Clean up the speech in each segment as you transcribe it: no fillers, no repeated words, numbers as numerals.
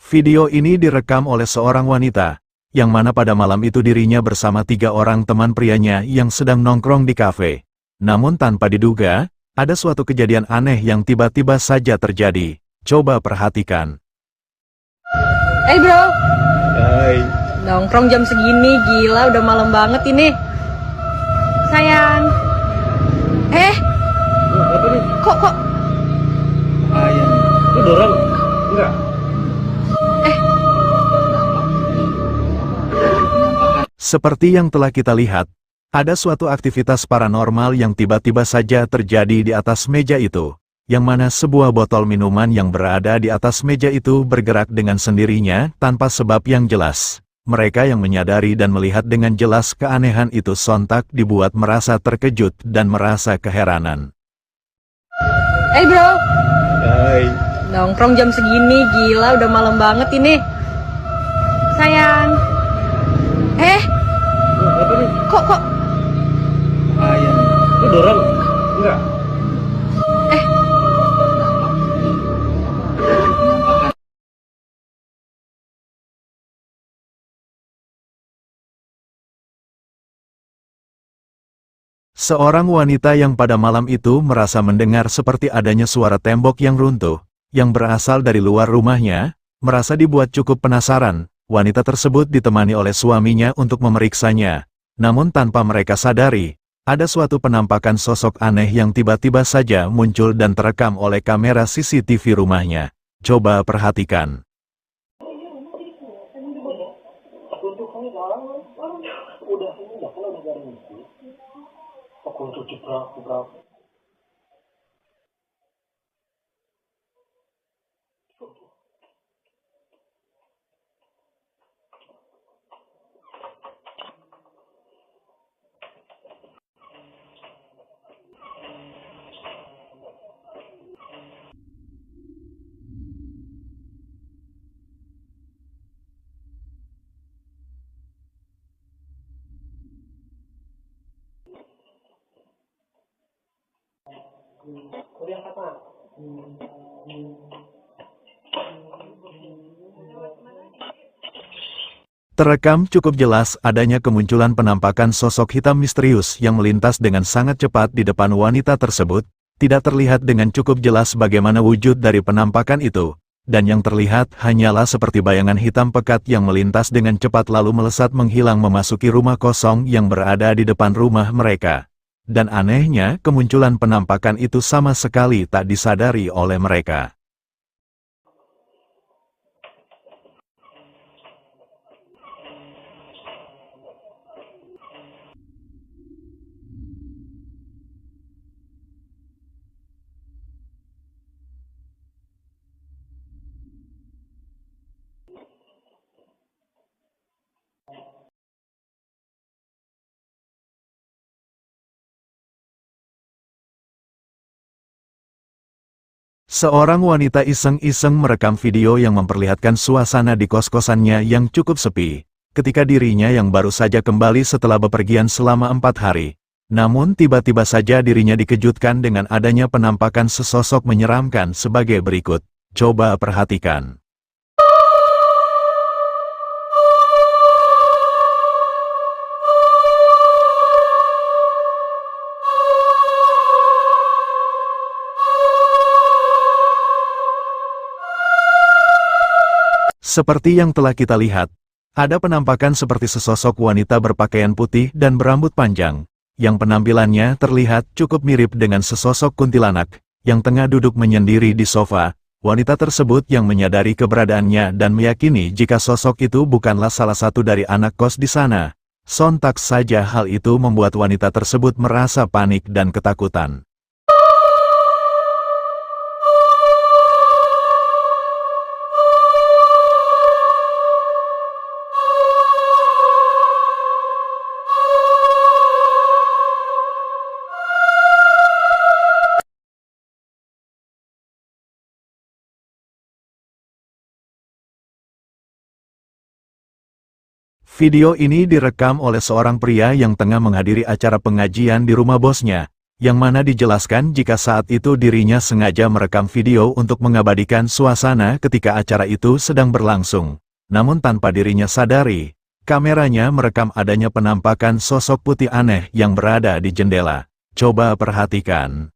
Video ini direkam oleh seorang wanita, yang mana pada malam itu dirinya bersama 3 orang teman prianya yang sedang nongkrong di kafe. Namun tanpa diduga, ada suatu kejadian aneh yang tiba-tiba saja terjadi. Coba perhatikan. Hey bro, Hai. nongkrong jam segini, gila udah malam banget ini. Sayang. Apa nih? Kok Ayam. Lu dorong? Enggak. Seperti yang telah kita lihat, ada suatu aktivitas paranormal yang tiba-tiba saja terjadi di atas meja itu, yang mana sebuah botol minuman yang berada di atas meja itu bergerak dengan sendirinya tanpa sebab yang jelas. Mereka yang menyadari dan melihat dengan jelas keanehan itu sontak dibuat merasa terkejut dan merasa keheranan. Hey bro, Hai. nongkrong jam segini, gila udah malam banget ini. Sayang. Apa nih? Kok Ayam. Lu dorong? Enggak. Seorang wanita yang pada malam itu merasa mendengar seperti adanya suara tembok yang runtuh, yang berasal dari luar rumahnya, merasa dibuat cukup penasaran. Wanita tersebut ditemani oleh suaminya untuk memeriksanya. Namun tanpa mereka sadari, ada suatu penampakan sosok aneh yang tiba-tiba saja muncul dan terekam oleh kamera CCTV rumahnya. Coba perhatikan. Terekam cukup jelas adanya kemunculan penampakan sosok hitam misterius yang melintas dengan sangat cepat di depan wanita tersebut. Tidak terlihat dengan cukup jelas bagaimana wujud dari penampakan itu, dan yang terlihat hanyalah seperti bayangan hitam pekat yang melintas dengan cepat lalu melesat menghilang memasuki rumah kosong yang berada di depan rumah mereka. Dan anehnya, kemunculan penampakan itu sama sekali tak disadari oleh mereka. Seorang wanita iseng-iseng merekam video yang memperlihatkan suasana di kos-kosannya yang cukup sepi, ketika dirinya yang baru saja kembali setelah bepergian selama 4 hari. Namun tiba-tiba saja dirinya dikejutkan dengan adanya penampakan sesosok menyeramkan sebagai berikut. Coba perhatikan. Seperti yang telah kita lihat, ada penampakan seperti sesosok wanita berpakaian putih dan berambut panjang, yang penampilannya terlihat cukup mirip dengan sesosok kuntilanak, yang tengah duduk menyendiri di sofa. Wanita tersebut yang menyadari keberadaannya dan meyakini jika sosok itu bukanlah salah satu dari anak kos di sana. Sontak saja hal itu membuat wanita tersebut merasa panik dan ketakutan. Video ini direkam oleh seorang pria yang tengah menghadiri acara pengajian di rumah bosnya. yang mana dijelaskan jika saat itu dirinya sengaja merekam video untuk mengabadikan suasana ketika acara itu sedang berlangsung. Namun tanpa dirinya sadari, kameranya merekam adanya penampakan sosok putih aneh yang berada di jendela. Coba perhatikan.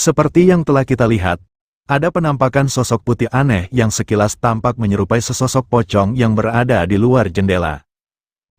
Seperti yang telah kita lihat, ada penampakan sosok putih aneh yang sekilas tampak menyerupai sesosok pocong yang berada di luar jendela.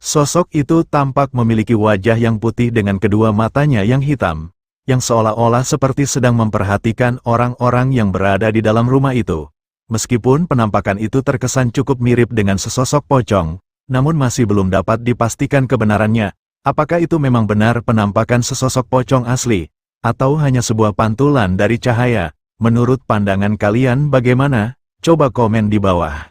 Sosok itu tampak memiliki wajah yang putih dengan kedua matanya yang hitam, yang seolah-olah seperti sedang memperhatikan orang-orang yang berada di dalam rumah itu. Meskipun penampakan itu terkesan cukup mirip dengan sesosok pocong, namun masih belum dapat dipastikan kebenarannya. Apakah itu memang benar penampakan sesosok pocong asli, atau hanya sebuah pantulan dari cahaya? Menurut pandangan kalian bagaimana? Coba komen di bawah.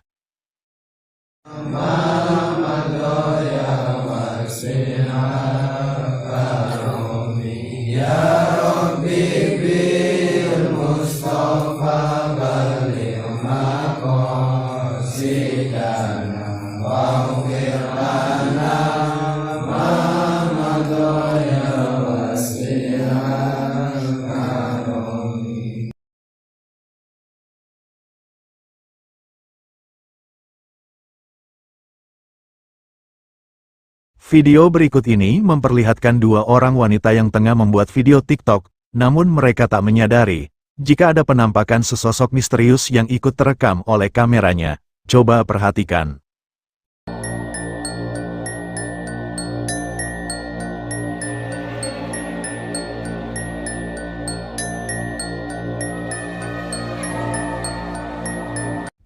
Video berikut ini memperlihatkan dua orang wanita yang tengah membuat video TikTok, namun mereka tak menyadari jika ada penampakan sesosok misterius yang ikut terekam oleh kameranya. Coba perhatikan.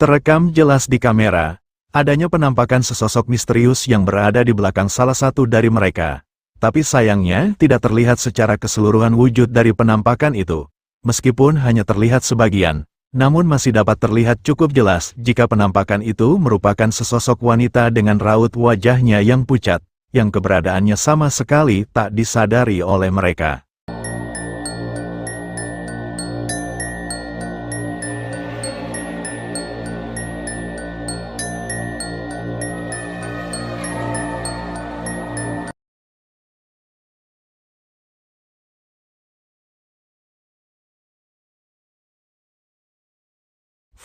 Terekam jelas di kamera, adanya penampakan sesosok misterius yang berada di belakang salah satu dari mereka. Tapi sayangnya tidak terlihat secara keseluruhan wujud dari penampakan itu. Meskipun hanya terlihat sebagian, namun masih dapat terlihat cukup jelas jika penampakan itu merupakan sesosok wanita dengan raut wajahnya yang pucat, yang keberadaannya sama sekali tak disadari oleh mereka.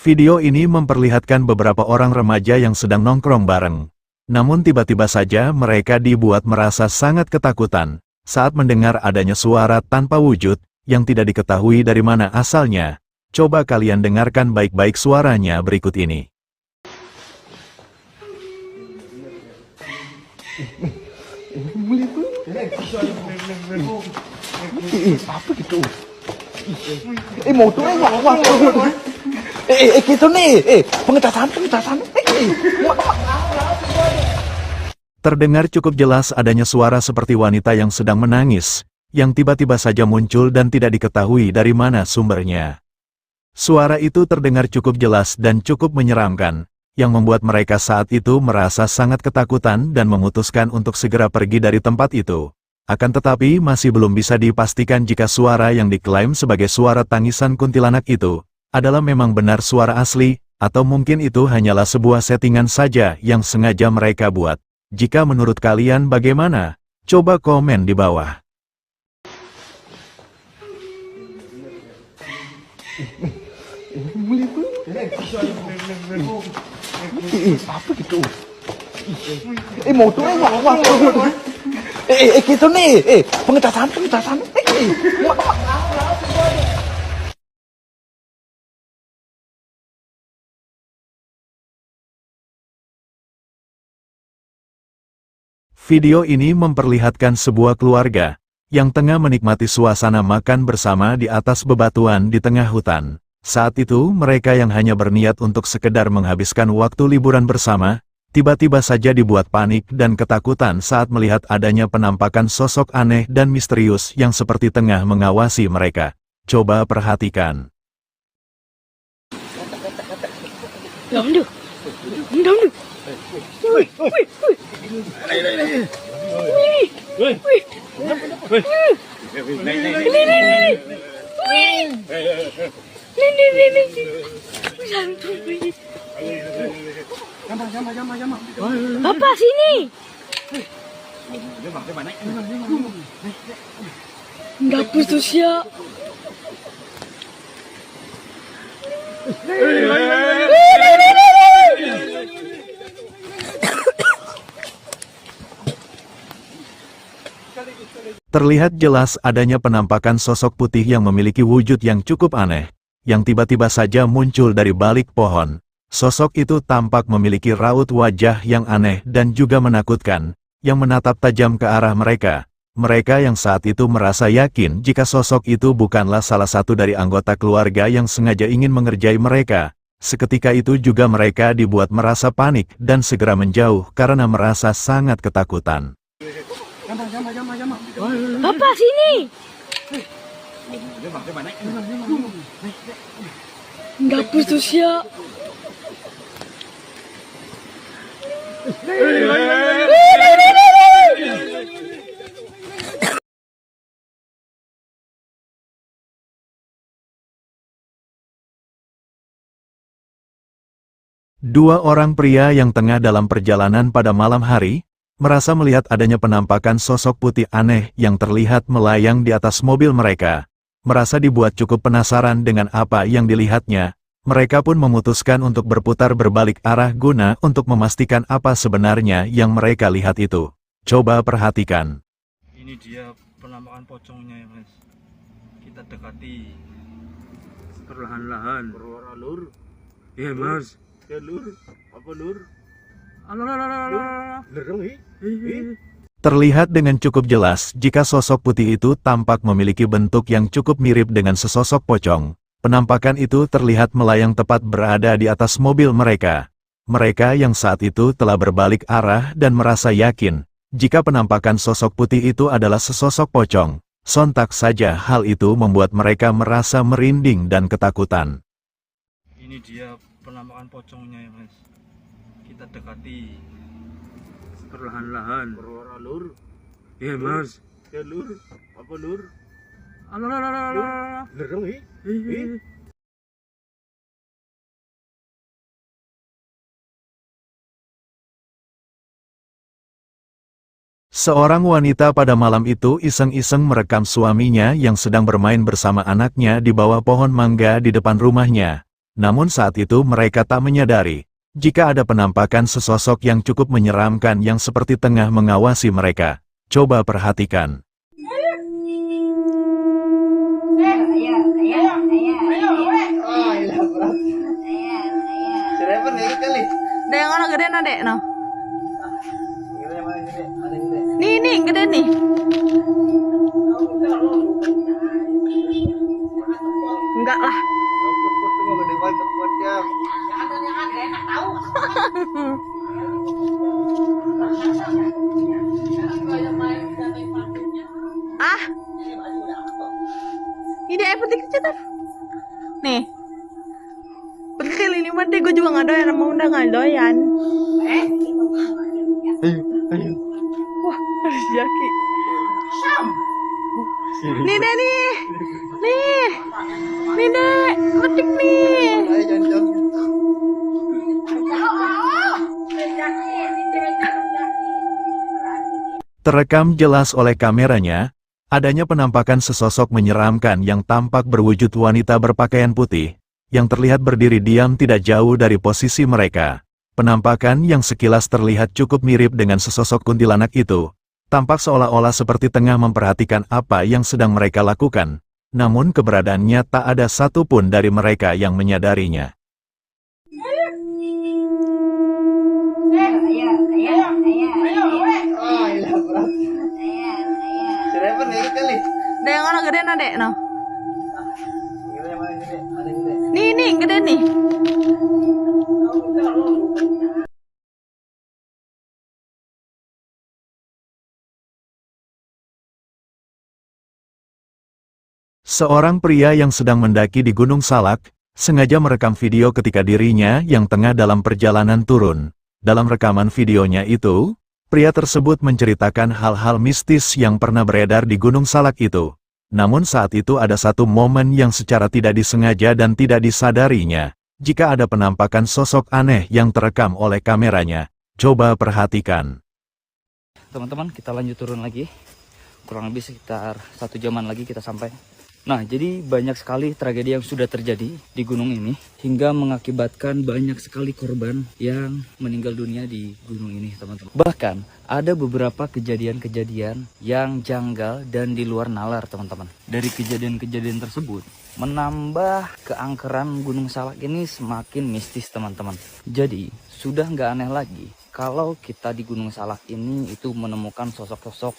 Video ini memperlihatkan beberapa orang remaja yang sedang nongkrong bareng. Namun tiba-tiba saja mereka dibuat merasa sangat ketakutan saat mendengar adanya suara tanpa wujud yang tidak diketahui dari mana asalnya. Coba kalian dengarkan baik-baik suaranya berikut ini. Apa gitu? Motornya wah. Gitu nih. Pengecasan. Terdengar cukup jelas adanya suara seperti wanita yang sedang menangis, yang tiba-tiba saja muncul dan tidak diketahui dari mana sumbernya. Suara itu terdengar cukup jelas dan cukup menyeramkan, yang membuat mereka saat itu merasa sangat ketakutan dan memutuskan untuk segera pergi dari tempat itu. Akan tetapi masih belum bisa dipastikan jika suara yang diklaim sebagai suara tangisan kuntilanak itu adalah memang benar suara asli, atau mungkin itu hanyalah sebuah settingan saja yang sengaja mereka buat. Jika menurut kalian bagaimana? Coba komen di bawah. Apa gitu? Motornya wah. Gitu nih. Pengecasan. Video ini memperlihatkan sebuah keluarga yang tengah menikmati suasana makan bersama di atas bebatuan di tengah hutan. Saat itu mereka yang hanya berniat untuk sekedar menghabiskan waktu liburan bersama, tiba-tiba saja dibuat panik dan ketakutan saat melihat adanya penampakan sosok aneh dan misterius yang seperti tengah mengawasi mereka. Coba perhatikan. Daun dulu. Daun dulu. Wih, wih, wih. Wih, wih. Apa sini? Dapur tuh ya. Terlihat jelas adanya penampakan sosok putih yang memiliki wujud yang cukup aneh, yang tiba-tiba saja muncul dari balik pohon. Sosok itu tampak memiliki raut wajah yang aneh dan juga menakutkan, yang menatap tajam ke arah mereka. Mereka yang saat itu merasa yakin jika sosok itu bukanlah salah satu dari anggota keluarga yang sengaja ingin mengerjai mereka. Seketika itu juga mereka dibuat merasa panik dan segera menjauh karena merasa sangat ketakutan. Apa sini? Dapur tuh ya. Dua orang pria yang tengah dalam perjalanan pada malam hari, merasa melihat adanya penampakan sosok putih aneh yang terlihat melayang di atas mobil mereka. Merasa dibuat cukup penasaran dengan apa yang dilihatnya, mereka pun memutuskan untuk berputar berbalik arah guna untuk memastikan apa sebenarnya yang mereka lihat itu. Coba perhatikan. Ini dia penampakan pocongnya ya mas. Kita dekati perlahan-lahan. Berwarna lur. Iya mas. Ya lur. Apa lur? Terlihat dengan cukup jelas jika sosok putih itu tampak memiliki bentuk yang cukup mirip dengan sesosok pocong. Penampakan itu terlihat melayang tepat berada di atas mobil mereka. Mereka yang saat itu telah berbalik arah dan merasa yakin jika penampakan sosok putih itu adalah sesosok pocong. Sontak saja hal itu membuat mereka merasa merinding dan ketakutan. Ini dia penampakan pocongnya ya mas. Kita dekati perlahan-lahan. Berwarna lur. Iya mas. Ya lur. Apa lur? Lur dong Seorang wanita pada malam itu iseng-iseng merekam suaminya yang sedang bermain bersama anaknya di bawah pohon mangga di depan rumahnya. Namun saat itu mereka tak menyadari jika ada penampakan sesosok yang cukup menyeramkan yang seperti tengah mengawasi mereka. Coba perhatikan. Ada yang orang gede adek no. Nih gede nih. Enggak lah. Ah. Ini air putih kecil tuh. Nih. Perkil ini mah deh gue juga nggak doyan sama udah nggak doyan. Wah, harus jaki. Nih deh nih. Nih deh, petik nih. Terekam jelas oleh kameranya, adanya penampakan sesosok menyeramkan yang tampak berwujud wanita berpakaian putih, yang terlihat berdiri diam tidak jauh dari posisi mereka. Penampakan yang sekilas terlihat cukup mirip dengan sesosok kuntilanak itu, tampak seolah-olah seperti tengah memperhatikan apa yang sedang mereka lakukan, namun keberadaannya tak ada satupun dari mereka yang menyadarinya. Ada yang orang gede adek no. Nih gede nih. Seorang pria yang sedang mendaki di Gunung Salak, sengaja merekam video ketika dirinya yang tengah dalam perjalanan turun. Dalam rekaman videonya itu, pria tersebut menceritakan hal-hal mistis yang pernah beredar di Gunung Salak itu. Namun saat itu ada satu momen yang secara tidak disengaja dan tidak disadarinya, jika ada penampakan sosok aneh yang terekam oleh kameranya. Coba perhatikan. Teman-teman, kita lanjut turun lagi. Kurang lebih sekitar 1 jaman lagi kita sampai. Nah, jadi banyak sekali tragedi yang sudah terjadi di gunung ini, hingga mengakibatkan banyak sekali korban yang meninggal dunia di gunung ini, teman-teman. Bahkan ada beberapa kejadian-kejadian yang janggal dan di luar nalar, teman-teman. Dari kejadian-kejadian tersebut menambah keangkeran Gunung Salak ini semakin mistis, teman-teman. Jadi sudah nggak aneh lagi kalau kita di Gunung Salak ini itu menemukan sosok-sosok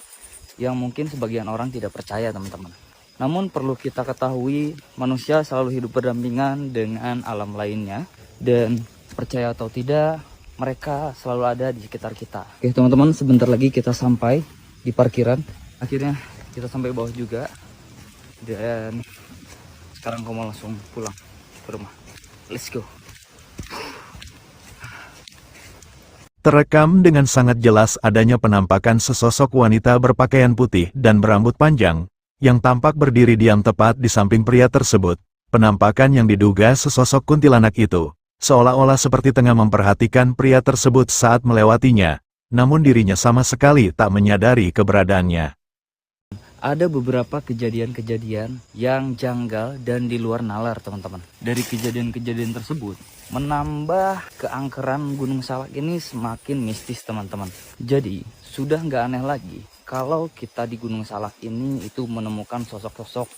yang mungkin sebagian orang tidak percaya, teman-teman. Namun perlu kita ketahui, manusia selalu hidup berdampingan dengan alam lainnya, dan percaya atau tidak, mereka selalu ada di sekitar kita. Oke teman-teman, sebentar lagi kita sampai di parkiran. Akhirnya kita sampai bawah juga, dan sekarang kamu langsung pulang ke rumah. Let's go. Terekam dengan sangat jelas adanya penampakan sesosok wanita berpakaian putih dan berambut panjang, yang tampak berdiri diam tepat di samping pria tersebut. Penampakan yang diduga sesosok kuntilanak itu, seolah-olah seperti tengah memperhatikan pria tersebut saat melewatinya, namun dirinya sama sekali tak menyadari keberadaannya. Ada beberapa kejadian-kejadian yang janggal dan di luar nalar, teman-teman. Dari kejadian-kejadian tersebut menambah keangkeran Gunung Salak ini semakin mistis, teman-teman. Jadi sudah nggak aneh lagi kalau kita di Gunung Salak ini itu menemukan sosok-sosok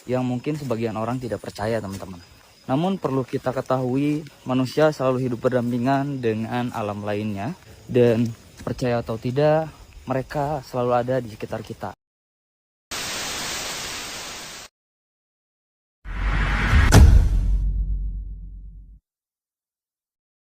yang mungkin sebagian orang tidak percaya, teman-teman. Namun perlu kita ketahui, manusia selalu hidup berdampingan dengan alam lainnya, dan percaya atau tidak, mereka selalu ada di sekitar kita.